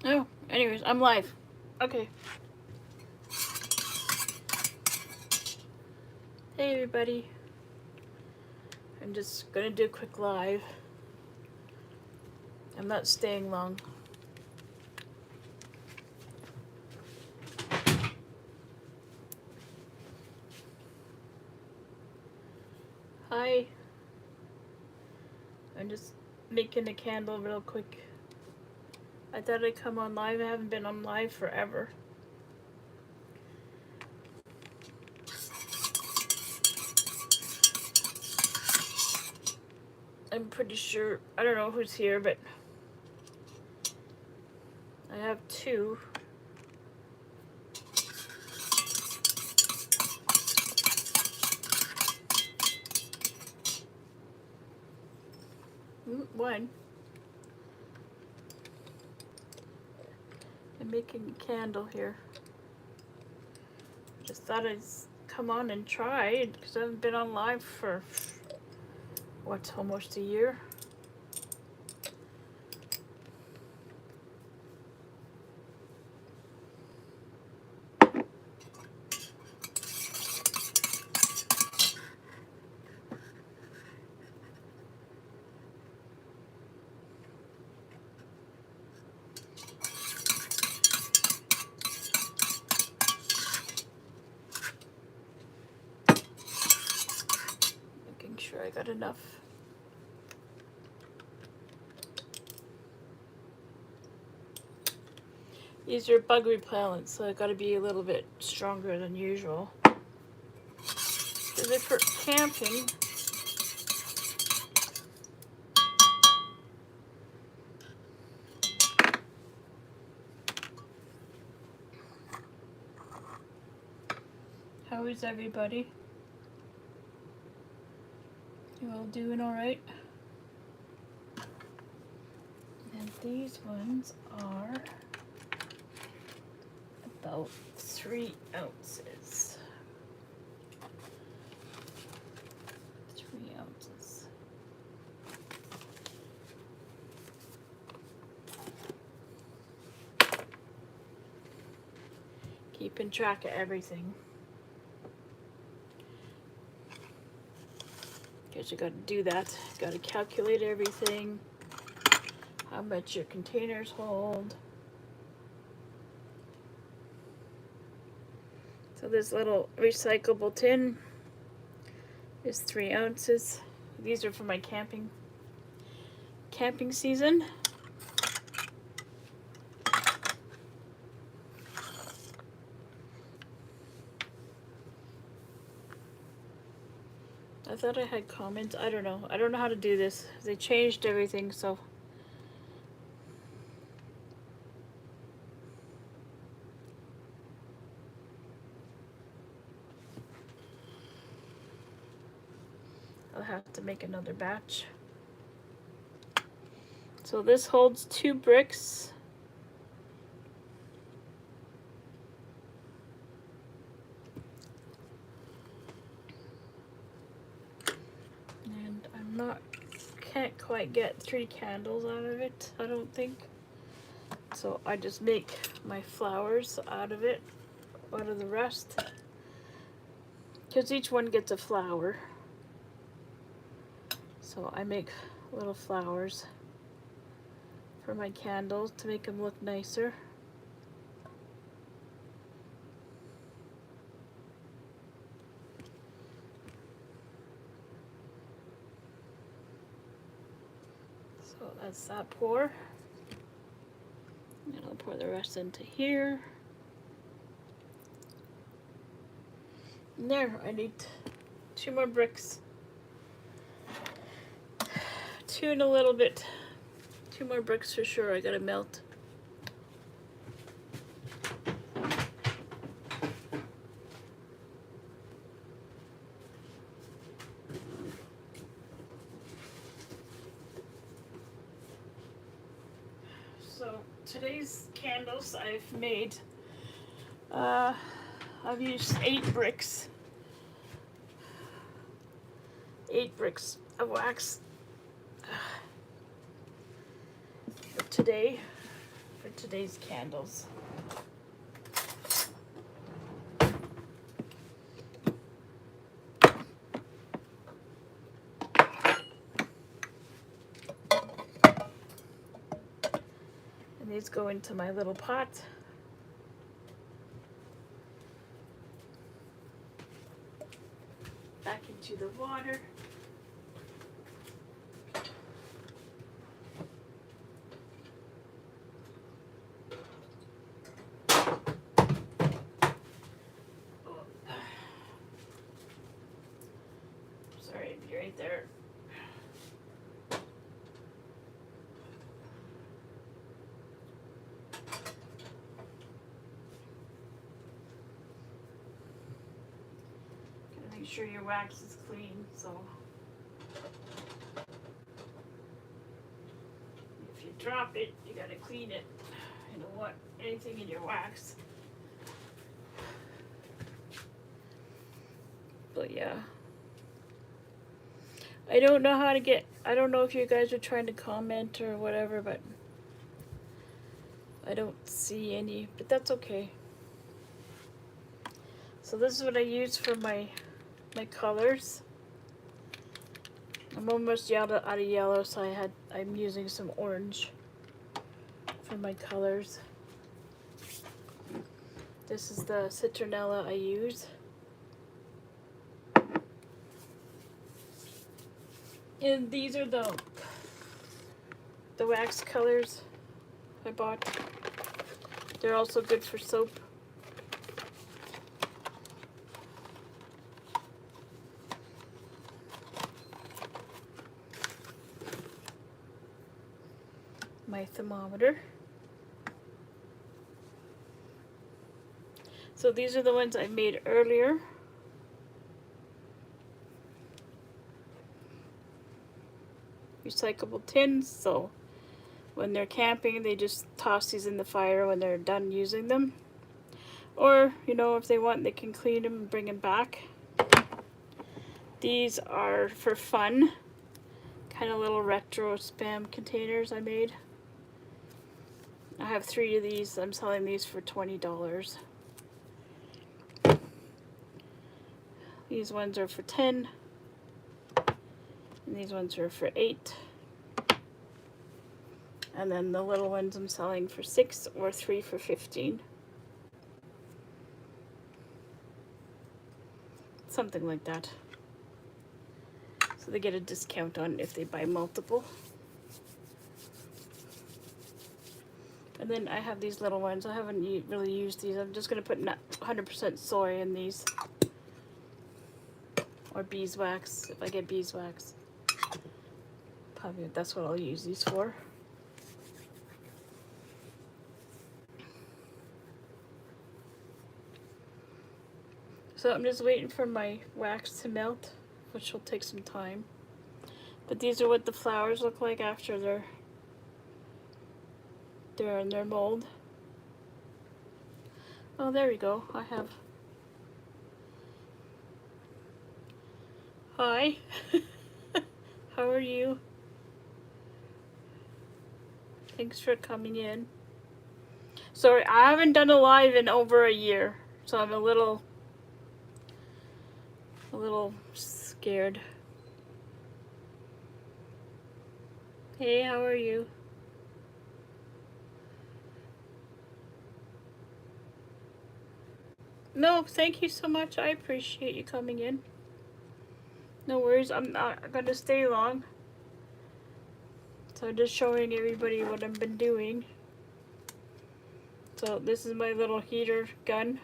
Oh, anyways, I'm live. Okay. Hey everybody. I'm just gonna do a quick live. I'm not staying long. Hi. I'm just making a candle real quick. I thought I'd come on live. I haven't been on live forever. I'm pretty sure, I don't know who's here, but I have two. One. I'm making a candle here. Just thought I'd come on and try because I haven't been on live for, what, almost a year? Making sure I got enough. These are bug repellents, so I gotta be a little bit stronger than usual. Is it for camping? How is everybody? You all doing alright? And these ones are about 3 ounces. 3 ounces. Keeping track of everything. Because you gotta do that. You gotta calculate everything. How much your containers hold. So this little recyclable tin is 3 ounces. These are for my camping season. I thought I had comments. I don't know. I don't know how to do this. They changed everything, so. I'll have to make another batch. So this holds 2 bricks. And can't quite get 3 candles out of it, I don't think. So I just make my flowers out of it, out of the rest. Because each one gets a flower. So I make little flowers for my candles to make them look nicer. So that's that pour. And I'll pour the rest into here. And there, I need 2 more bricks. 2 and a little bit. 2 more bricks for sure. I gotta melt. So today's candles I've made. I've used 8 bricks. 8 bricks of wax today for today's candles. And these go into my little pot. Back into the water. Sorry, be right there. Gotta make sure your wax is clean, so if you drop it, you gotta clean it. You don't want anything in your wax. But yeah. I don't know how to get, I don't know if you guys are trying to comment or whatever, but I don't see any, but that's okay. So this is what I use for my colors. I'm almost out of yellow, so I'm using some orange for my colors. This is the citronella I use. And these are the wax colors I bought. They're also good for soap. My thermometer. So these are the ones I made earlier. Recyclable tins, so when they're camping they just toss these in the fire when they're done using them, or you know, if they want, they can clean them and bring them back. These are for fun, kind of little retro spam containers I made. I have 3 of these. I'm selling these for $20. These ones are for 10. And these ones are for 8. And then the little ones I'm selling for 6, or 3 for 15. Something like that. So they get a discount on it if they buy multiple. And then I have these little ones. I haven't really used these. I'm just going to put 100% soy in these. Or beeswax, if I get beeswax. Probably that's what I'll use these for. So I'm just waiting for my wax to melt, which will take some time. But these are what the flowers look like after they're in their mold. Oh, there we go. I have. Hi. How are you? Thanks for coming in. Sorry, I haven't done a live in over a year, so I'm a little scared. Hey, how are you? No, thank you so much. I appreciate you coming in. No worries, I'm not gonna stay long. So just showing everybody what I've been doing. So this is my little heater gun,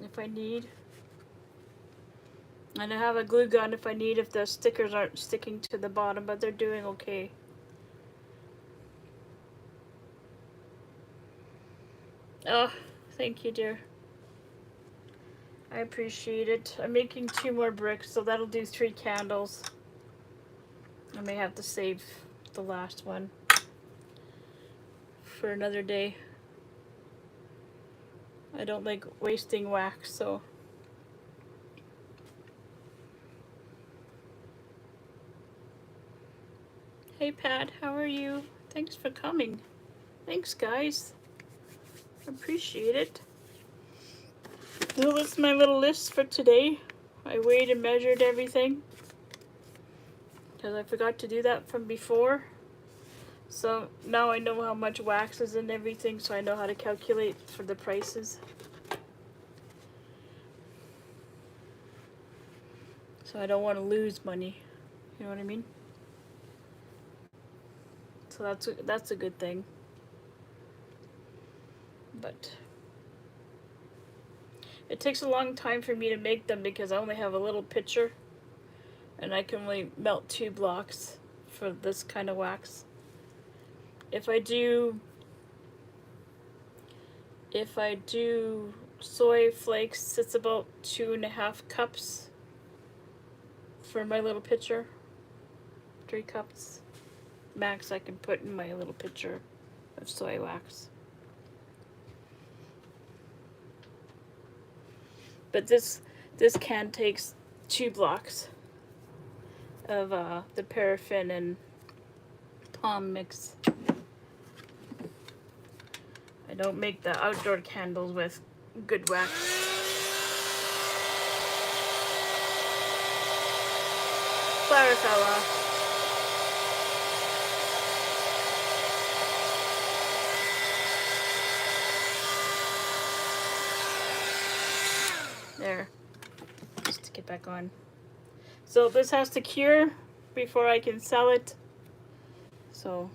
if I need. And I have a glue gun if I need, if the stickers aren't sticking to the bottom, but they're doing okay. Oh, thank you, dear. I appreciate it. I'm making 2 more bricks, so that'll do 3 candles. I may have to save the last one for another day. I don't like wasting wax, so. Hey Pat, how are you? Thanks for coming. Thanks, guys. Appreciate it. So that's my little list for today. I weighed and measured everything because I forgot to do that from before. So now I know how much wax is in everything, so I know how to calculate for the prices. So I don't want to lose money. You know what I mean? So that's a good thing. But it takes a long time for me to make them because I only have a little pitcher and I can only melt 2 blocks for this kind of wax. If I do soy flakes, it's about 2.5 cups for my little pitcher. 3 cups max I can put in my little pitcher of soy wax. But this can takes 2 blocks of the paraffin and palm mix. I don't make the outdoor candles with good wax. Flower fella. There. Just to get back on. So this has to cure before I can sell it. So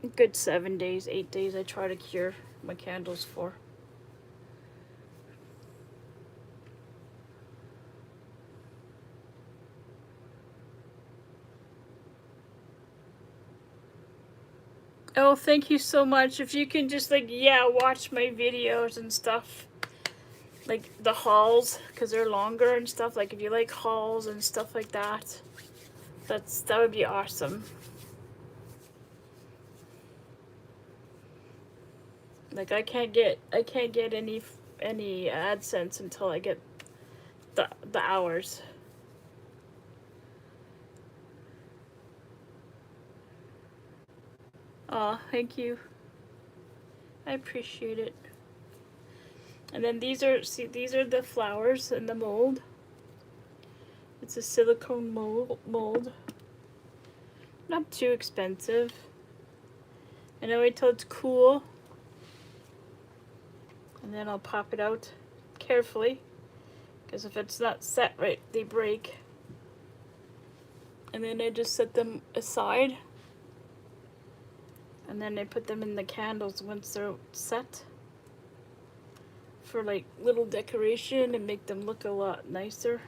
a good 7 days, 8 days I try to cure my candles for. Oh, thank you so much. If you can just watch my videos and stuff. Like the hauls, because they're longer and stuff. Like if you like hauls and stuff like that, that would be awesome. Like I can't get any AdSense until I get the hours. Aw, thank you. I appreciate it. And then these are the flowers in the mold. It's a silicone mold. Not too expensive. And I wait till it's cool. And then I'll pop it out carefully. Because if it's not set right, they break. And then I just set them aside. And then I put them in the candles once they're set. For like little decoration and make them look a lot nicer.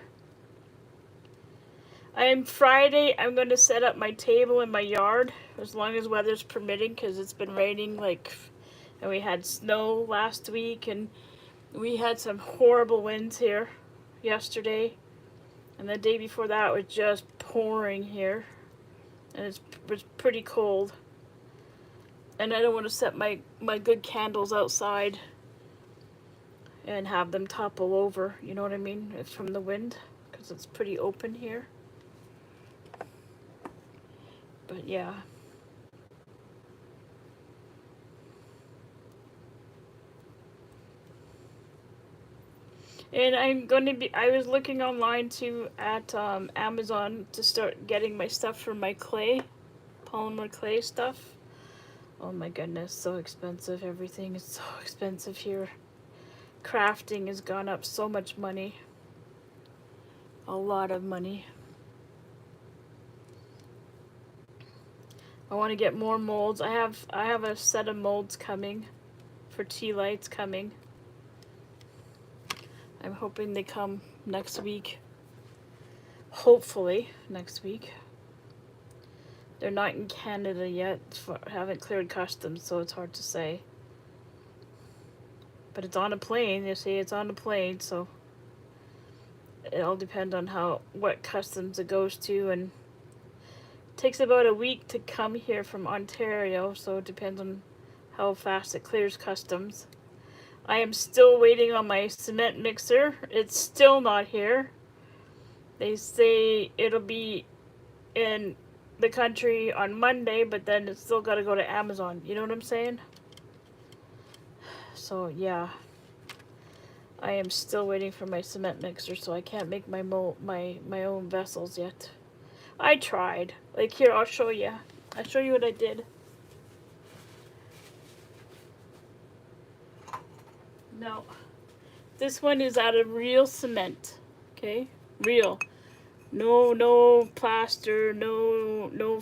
Friday, I'm going to set up my table in my yard. As long as weather's permitting. Because it's been raining and we had snow last week. And we had some horrible winds here yesterday. And the day before that was just pouring here. And it was pretty cold. And I don't want to set my good candles outside and have them topple over, you know what I mean? It's from the wind, because it's pretty open here. But yeah. And I was looking online too at Amazon to start getting my stuff for my clay, polymer clay stuff. Oh my goodness, so expensive. Everything is so expensive here. Crafting has gone up so much money. A lot of money. I want to get more molds. I have a set of molds coming for tea lights coming. I'm hoping they come next week. Hopefully next week. They're not in Canada yet. Haven't cleared customs, so it's hard to say. But it's on a plane. They say it's on a plane, so it all depends on what customs it goes to, and it takes about a week to come here from Ontario, so it depends on how fast it clears customs. I am still waiting on my cement mixer. It's still not here. They say it'll be in the country on Monday, but then it's still got to go to Amazon. You know what I'm saying? So yeah, I am still waiting for my cement mixer, so I can't make my my own vessels yet. I tried. Like here, I'll show you. I'll show you what I did. No, this one is out of real cement. Okay, real. No plaster. No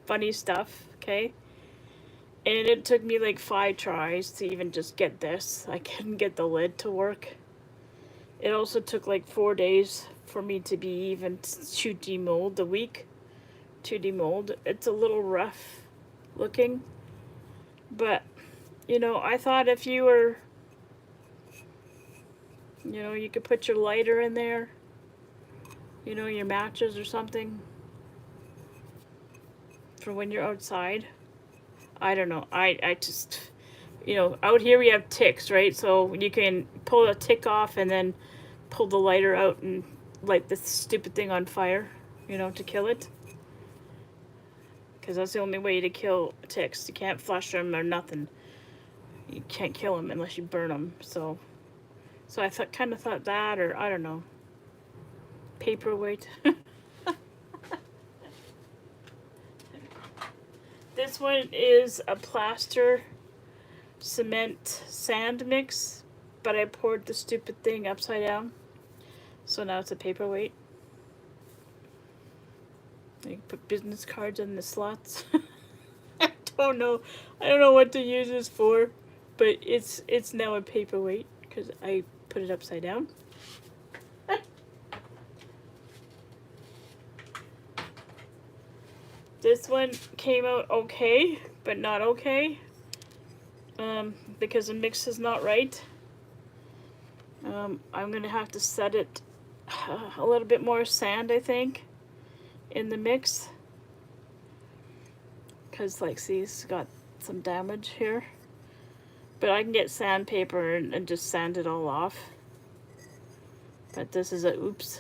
funny stuff. Okay. And it took me like 5 tries to even just get this. I couldn't get the lid to work. It also took like 4 days for me to be even to demold, a week to demold. It's a little rough looking, but you know, I thought if you were, you know, you could put your lighter in there, you know, your matches or something for when you're outside. I don't know. I just, you know, out here we have ticks, right? So you can pull a tick off and then pull the lighter out and light this stupid thing on fire, you know, to kill it. Because that's the only way to kill ticks. You can't flush them or nothing. You can't kill them unless you burn them. So I kind of thought that, or I don't know, paperweight. This one is a plaster cement sand mix, but I poured the stupid thing upside down, so now it's a paperweight. You can put business cards in the slots. I don't know what to use this for, but it's now a paperweight because I put it upside down. This one came out okay, but not okay, because the mix is not right. I'm gonna have to set it a little bit more sand, I think, in the mix, because like, see, it's got some damage here. But I can get sandpaper and just sand it all off. But this is a oops.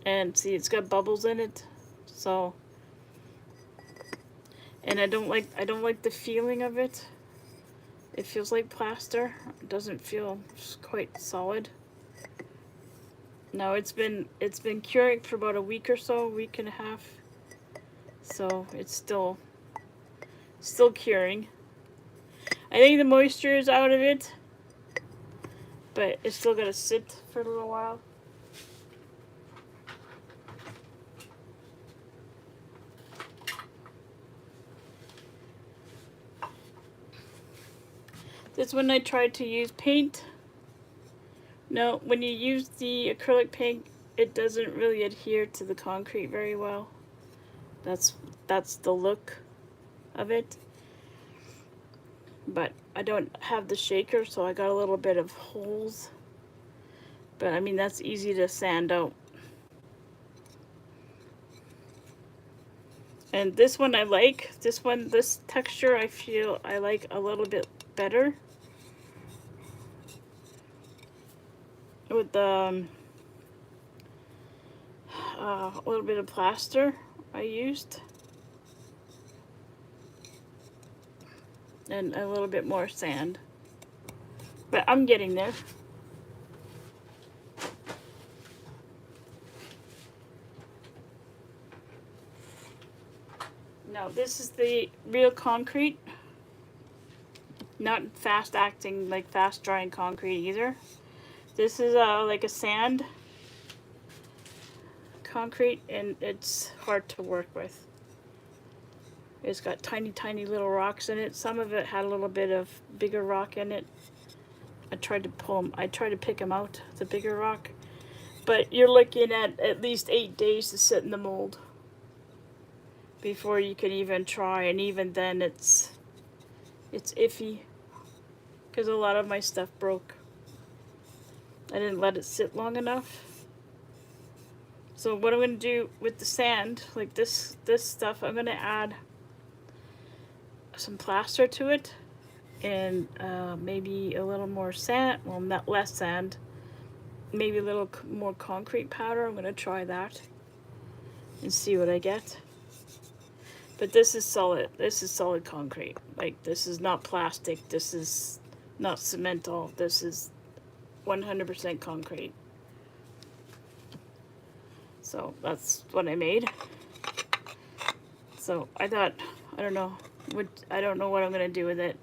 And see, it's got bubbles in it. So, and I don't like the feeling of it. It feels like plaster. It doesn't feel quite solid. Now it's been curing for about a week or so, a week and a half. So it's still curing. I think the moisture is out of it, but it's still gotta sit for a little while. This one I tried to use paint. No, when you use the acrylic paint, it doesn't really adhere to the concrete very well. That's the look of it. But I don't have the shaker, so I got a little bit of holes. But I mean, that's easy to sand out. And this one I like. This texture I feel I like a little bit better. With a little bit of plaster I used. And a little bit more sand. But I'm getting there. Now this is the real concrete. Not fast acting, like fast drying concrete either. This is like a sand concrete, and it's hard to work with. It's got tiny little rocks in it. Some of it had a little bit of bigger rock in it. I tried to pick them out, the bigger rock. But you're looking at least 8 days to sit in the mold before you can even try, and even then it's iffy because a lot of my stuff broke. I didn't let it sit long enough. So what I'm going to do with the sand, like this stuff, I'm going to add some plaster to it, and maybe a little more sand, well, not less sand, maybe a little more concrete powder. I'm going to try that. and see what I get. But this is solid. This is solid concrete. Like, this is not plastic. This is not cement. This is 100% concrete. So that's what I made. So I thought, I don't know what I'm gonna do with it.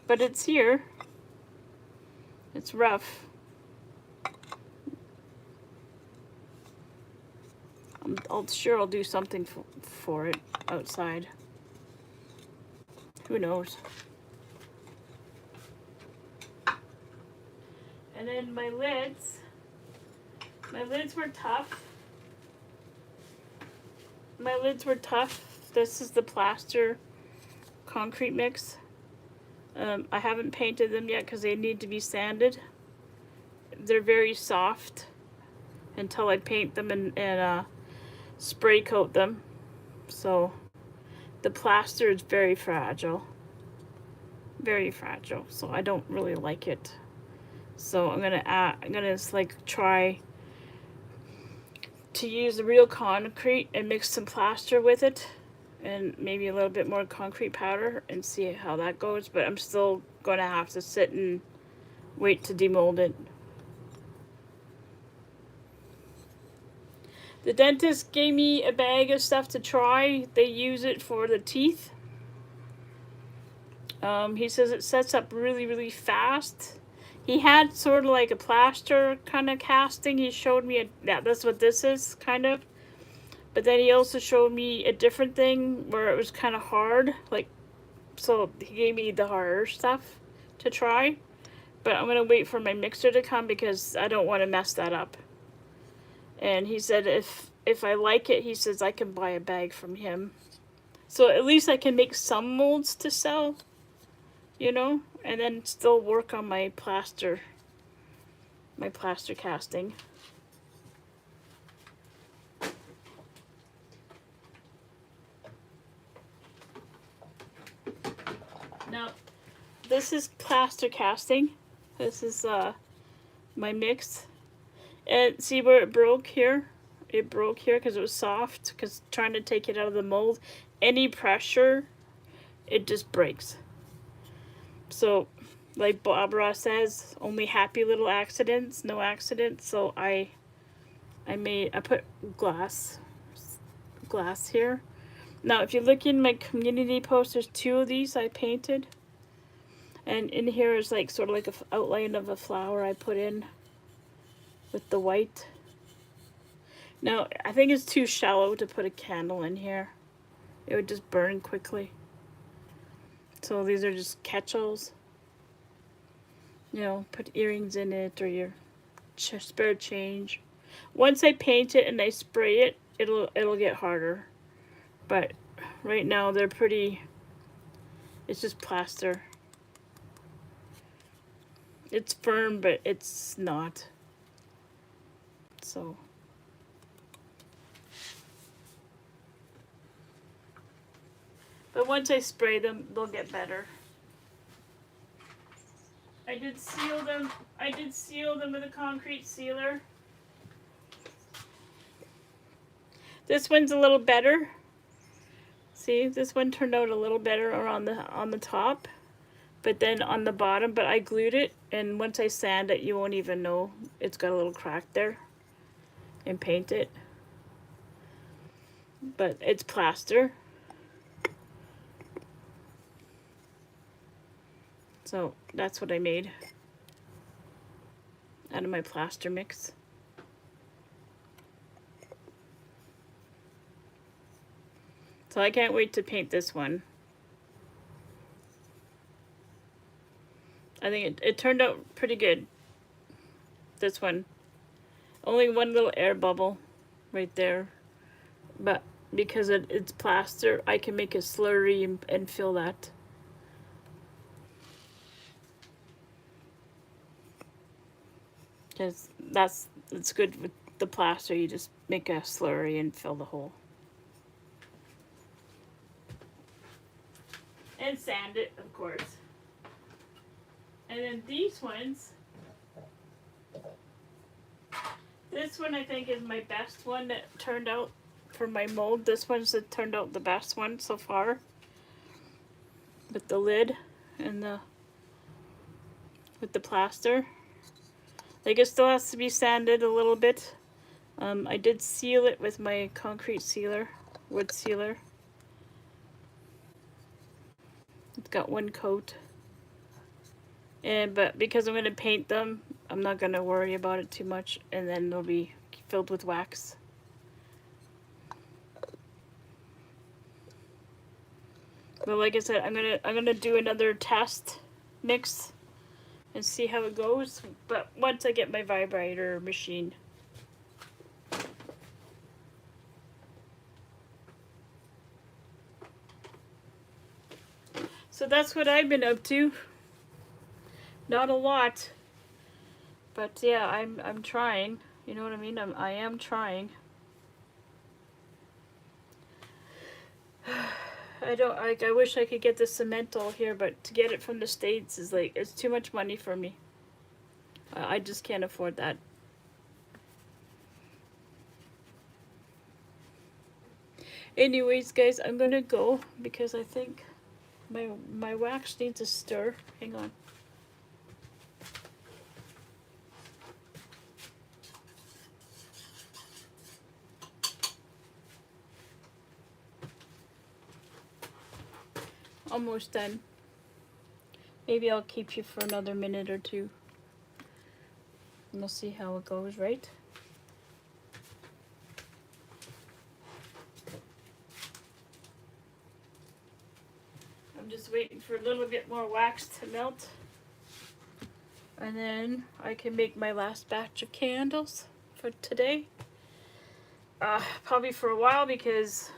But it's here. It's rough. I'll do something for it outside. Who knows? And then my lids were tough. This is the plaster concrete mix. I haven't painted them yet because they need to be sanded. They're very soft until I paint them and spray coat them. So the plaster is very fragile. Very fragile. So I don't really like it. So I'm gonna like try to use the real concrete and mix some plaster with it and maybe a little bit more concrete powder and see how that goes. But I'm still gonna have to sit and wait to demold it. The dentist gave me a bag of stuff to try. They use it for the teeth. He says it sets up really, really fast. He had sort of like a plaster kind of casting. He showed me that's what this is, kind of. But then he also showed me a different thing where it was kind of hard. Like, so he gave me the harder stuff to try. But I'm going to wait for my mixer to come because I don't want to mess that up. And he said if I like it, he says I can buy a bag from him. So at least I can make some molds to sell, you know, and then still work on my plaster casting. Now, this is plaster casting. This is my mix. And see where it broke here? It broke here because it was soft, because trying to take it out of the mold, any pressure, it just breaks. So, like Barbara says, only happy little accidents, no accidents. So I put glass here. Now, if you look in my community post, there's 2 of these I painted. And in here is like sort of like an outline of a flower I put in with the white. Now, I think it's too shallow to put a candle in here. It would just burn quickly. So these are just catch-alls. You know, put earrings in it or your spare change. Once I paint it and I spray it, it'll get harder. But right now they're pretty, it's just plaster. It's firm, but it's not. So but once I spray them, they'll get better. I did seal them with a concrete sealer. This one's a little better. See, this one turned out a little better on the top, but then on the bottom, but I glued it, and once I sand it, you won't even know it's got a little crack there, and paint it. But it's plaster. So that's what I made out of my plaster mix. So I can't wait to paint this one. I think it turned out pretty good. This one. Only one little air bubble right there. But because it's plaster, I can make a slurry and fill that. Because it's good with the plaster. You just make a slurry and fill the hole. And sand it, of course. And then these ones, This one I think is my best one that turned out for my mold. This one's that turned out the best one so far. With the lid and with the plaster. Like, it still has to be sanded a little bit. I did seal it with my concrete sealer, wood sealer. It's got one coat. But because I'm going to paint them, I'm not going to worry about it too much, and then they'll be filled with wax. But like I said, I'm gonna do another test mix and see how it goes. But once I get my vibrator machine. So that's what I've been up to. Not a lot, but yeah, I'm trying. You know what I mean? I am trying. I wish I could get the Cemento here, but to get it from the States is like, it's too much money for me. I just can't afford that. Anyways, guys, I'm gonna go because I think my wax needs a stir. Hang on. Almost done. Maybe I'll keep you for another minute or two. And we'll see how it goes, right? I'm just waiting for a little bit more wax to melt. And then I can make my last batch of candles for today. Probably for a while because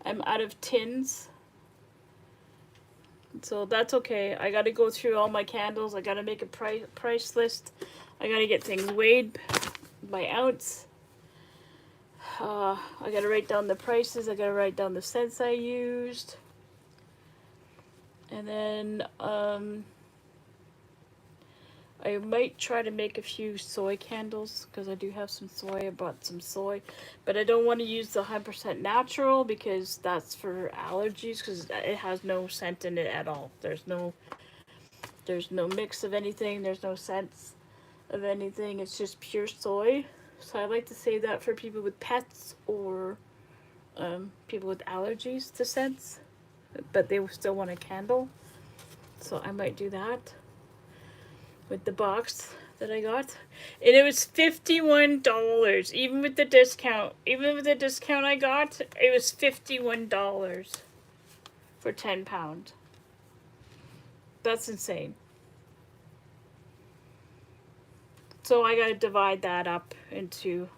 I'm out of tins. So that's okay. I gotta go through all my candles. I gotta make a price list. I gotta get things weighed by ounce. I gotta write down the prices. I gotta write down the scents I used. And then I might try to make a few soy candles because I do have some soy. I bought some soy, but I don't want to use the 100% natural because that's for allergies, because it has no scent in it at all. There's no mix of anything. There's no scents of anything. It's just pure soy. So I like to save that for people with pets or people with allergies to scents, but they still want a candle. So I might do that with the box that I got. And it was $51, even with the discount. Even with the discount I got, it was $51 for 10 pounds. That's insane. So I gotta divide that up into,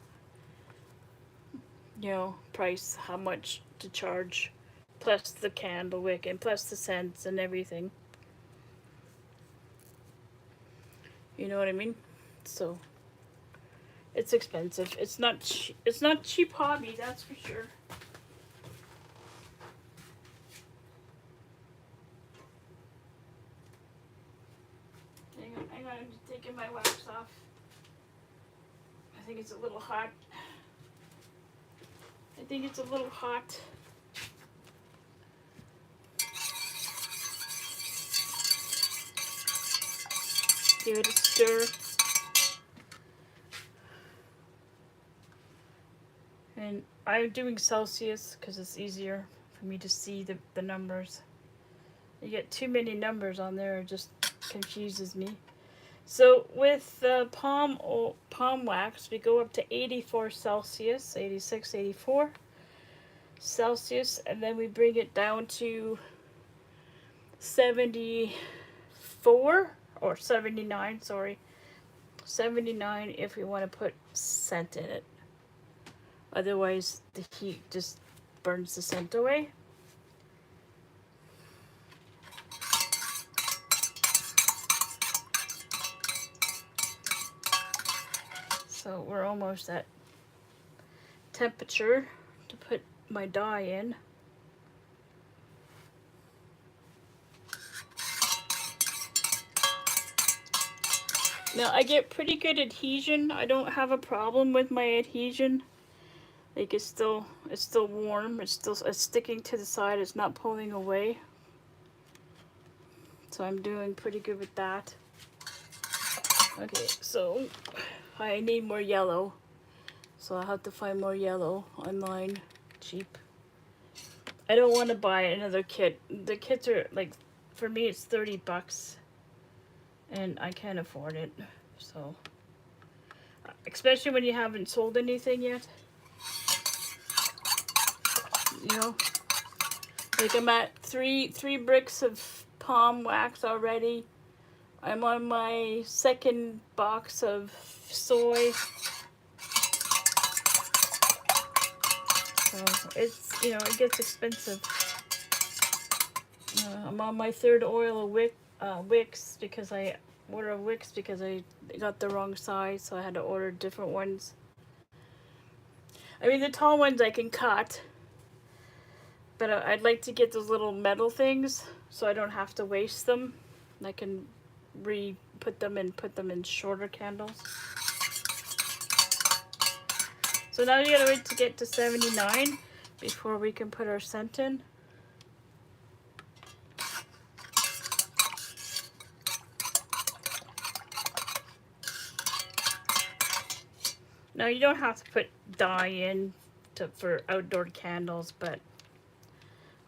you know, price, how much to charge, plus the candle wick and plus the scents and everything. You know what I mean? So it's expensive. It's not cheap hobby, that's for sure. Hang on, I'm just taking my wax off. I think it's a little hot. Give it a stir. And I'm doing Celsius because it's easier for me to see the numbers. You get too many numbers on there, it just confuses me. So with the palm wax, we go up to 84 Celsius, 86, 84 Celsius, and then we bring it down to 74 or 79, sorry. 79 if we want to put scent in it. Otherwise, the heat just burns the scent away. So we're almost at temperature to put my dye in. Now I get pretty good adhesion. I don't have a problem with my adhesion. Like it's still warm. It's sticking to the side. It's not pulling away. So I'm doing pretty good with that. Okay, so I need more yellow. So I'll have to find more yellow online, cheap. I don't want to buy another kit. The kits are like, for me it's 30 bucks. And I can't afford it. So, especially when you haven't sold anything yet. You know, like I'm at three bricks of palm wax already. I'm on my second box of soy. So it's, you know, it gets expensive. I'm on my third oil of wicks because I ordered wicks because I got the wrong size, so I had to order different ones. I mean, the tall ones I can cut, but I'd like to get those little metal things so I don't have to waste them. I can put them in shorter candles. So now you gotta wait to get to 79 before we can put our scent in. Now you don't have to put dye in for outdoor candles, but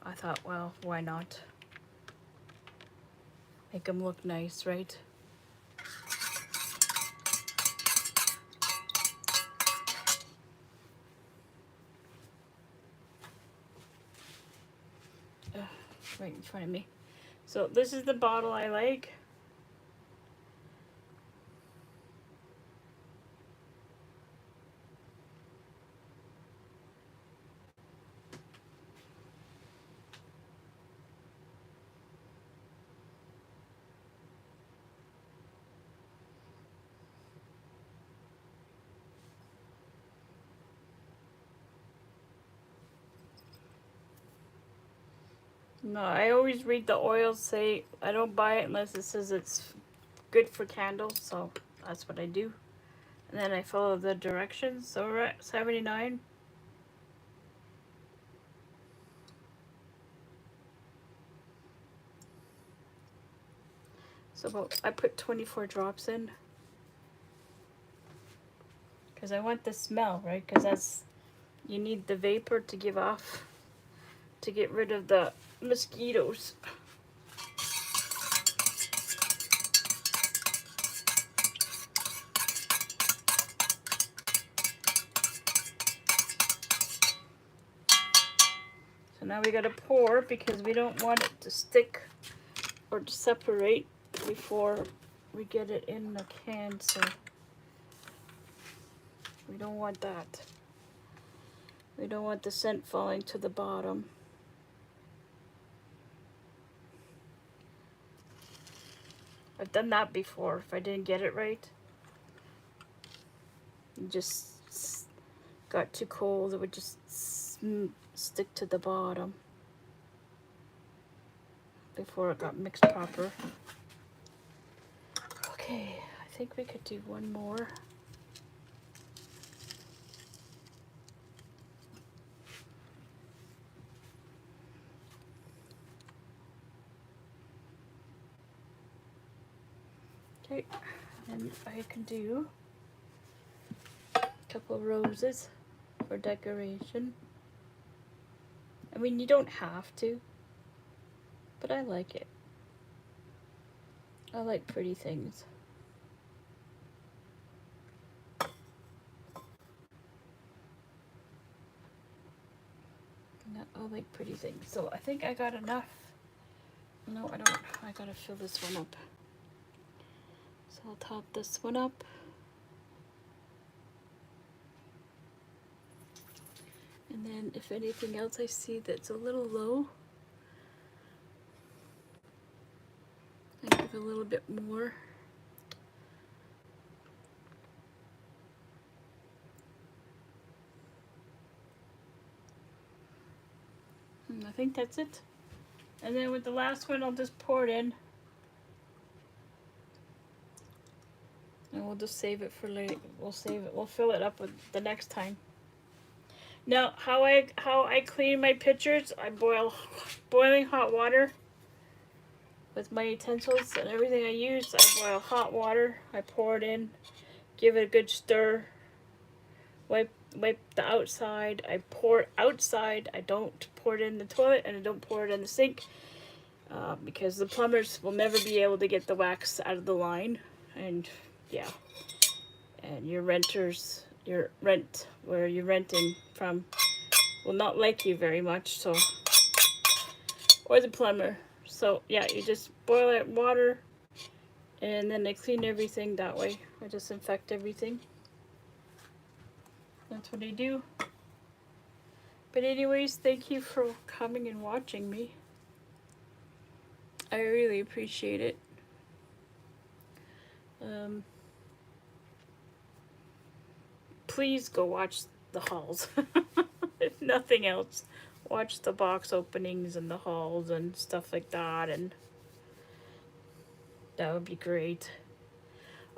I thought, well, why not? Make them look nice, right? Right in front of me. So this is the bottle I like. No, I always read the oils say I don't buy it unless it says it's good for candles, so that's what I do. And then I follow the directions. So we're at 79. So I put 24 drops in. Because I want the smell, right? Because that's, you need the vapor to give off, to get rid of the mosquitoes. So now we gotta pour because we don't want it to stick or to separate before we get it in the can, so we don't want that. We don't want the scent falling to the bottom. I've done that before if I didn't get it right. It just got too cold, it would just stick to the bottom before it got mixed proper. Okay, I think we could do one more. Okay, and I can do a couple of roses for decoration. I mean, you don't have to, but I like it. I like pretty things. I like pretty things. So I think I got enough. No, I don't. I gotta fill this one up. So I'll top this one up. And then if anything else I see that's a little low, I give a little bit more. And I think that's it. And then with the last one, I'll just pour it in. And we'll just save it for later. We'll save it. We'll fill it up with the next time. Now, how I clean my pitchers, I boil boiling hot water with my utensils and everything I use. I boil hot water. I pour it in, give it a good stir. Wipe the outside. I pour it outside. I don't pour it in the toilet, and I don't pour it in the sink because the plumbers will never be able to get the wax out of the line. And yeah, and your renters, where you're renting from, will not like you very much. So, or the plumber. So yeah, you just boil that water, and then I clean everything that way. I disinfect everything. That's what I do. But anyways, thank you for coming and watching me. I really appreciate it. Please go watch the hauls. If nothing else, watch the box openings and the hauls and stuff like that, and that would be great.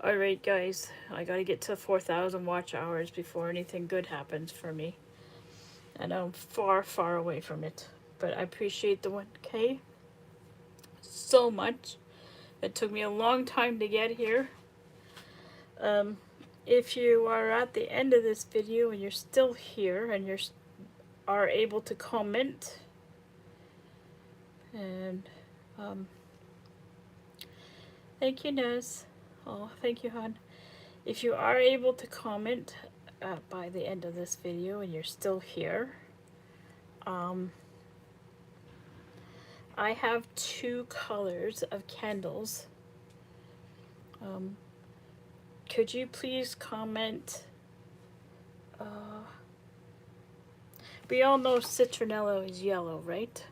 Alright guys, I gotta get to 4,000 watch hours before anything good happens for me. And I'm far, far away from it. But I appreciate the 1K so much. It took me a long time to get here. If you are at the end of this video and you're still here and you are able to comment, and thank you, Nez. Oh, thank you, hon. If you are able to comment by the end of this video and you're still here, I have 2 colors of candles. Could you please comment? We all know citronella is yellow, right?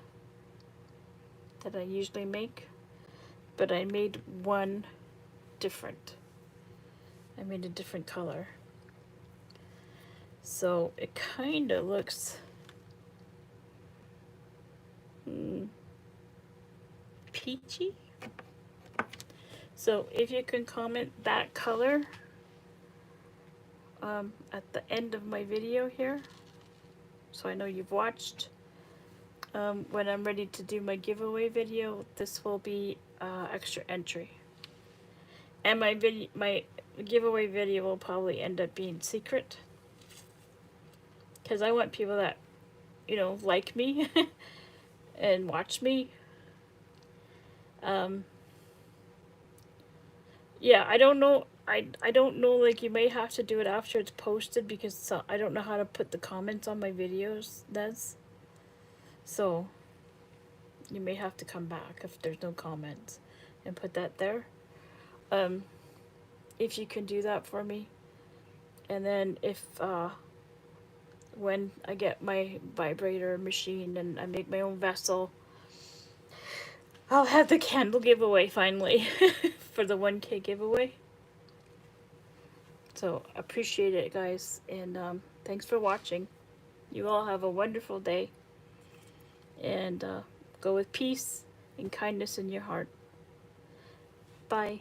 That I usually make. But I made one different. I made a different color. So it kind of looks peachy. So if you can comment that color at the end of my video here, so I know you've watched. When I'm ready to do my giveaway video, this will be extra entry. And my giveaway video will probably end up being secret, because I want people that, you know, like me and watch me. Yeah, I don't know. I don't know, like, you may have to do it after it's posted, because I don't know how to put the comments on my videos. So you may have to come back if there's no comments and put that there. If you can do that for me. And then if when I get my vibrator machine and I make my own vessel, I'll have the candle giveaway finally for the 1K giveaway. So appreciate it, guys, and thanks for watching. You all have a wonderful day, and go with peace and kindness in your heart. Bye.